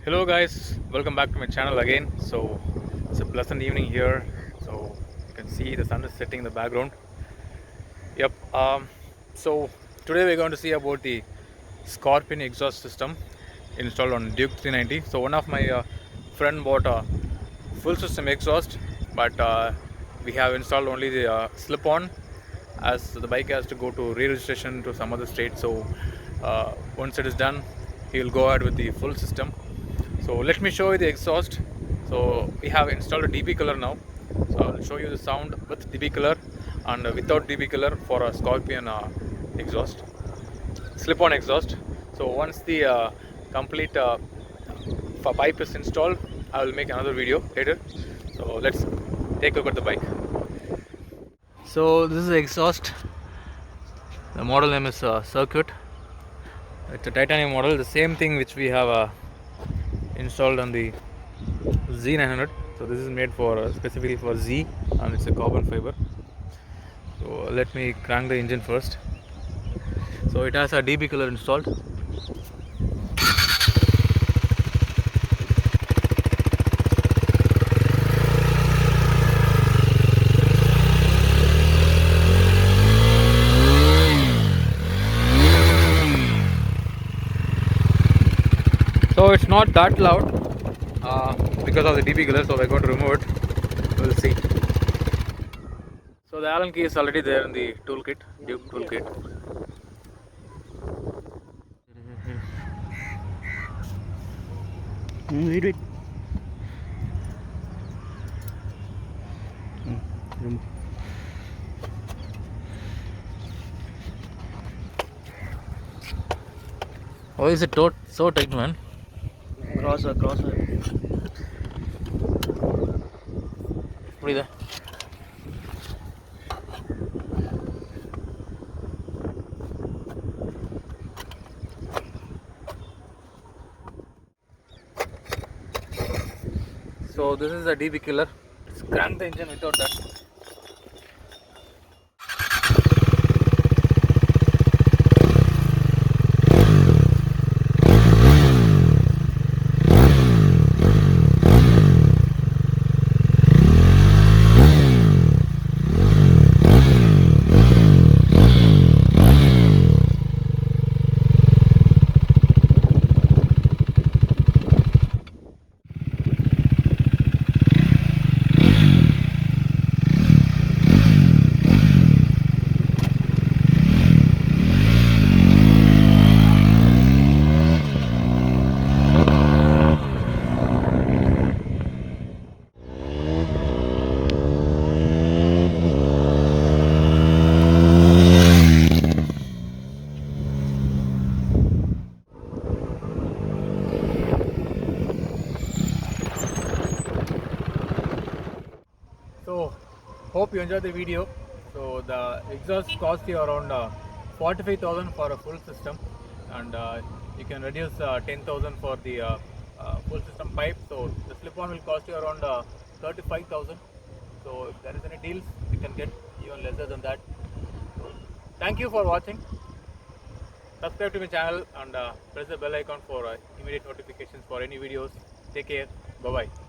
Hello guys, welcome back to my channel again. So it's a pleasant evening here. So you can see the sun is setting in the background. Yep. So today we're going to see about the Scorpion exhaust system installed on Duke 390. So one of my friend bought a full system exhaust, but we have installed only the slip-on, as the bike has to go to re-registration to some other state. So once it is done, he will go ahead with the full system. So let me show you the exhaust. So we have installed a DB color now. So I will show you the sound with DB color and without DB color for a Scorpion exhaust, slip-on exhaust. So once the complete pipe is installed, I will make another video later. So let's take a look at the bike. So this is the exhaust. The model name is Circuit. It's a titanium model, the same thing which we have installed on the Z900. So this is made for specifically for Z, and it's a carbon fiber. So let me crank the engine first. So it has a DB color installed. So it's not that loud because of the DB color, so we're going to remove it. We'll see. So the Allen key is already there in the toolkit, Duke toolkit. Wait. Why is it so tight, man? Crosser. Breathe. So this is a DB killer. Let's crank the engine without that. So hope you enjoyed the video. So the exhaust cost you around 45,000 for a full system, and you can reduce 10,000 for the full system pipe. So the slip-on will cost you around 35,000. So if there is any deals, you can get even lesser than that. So, thank you for watching. Subscribe to my channel and press the bell icon for immediate notifications for any videos. Take care. Bye bye.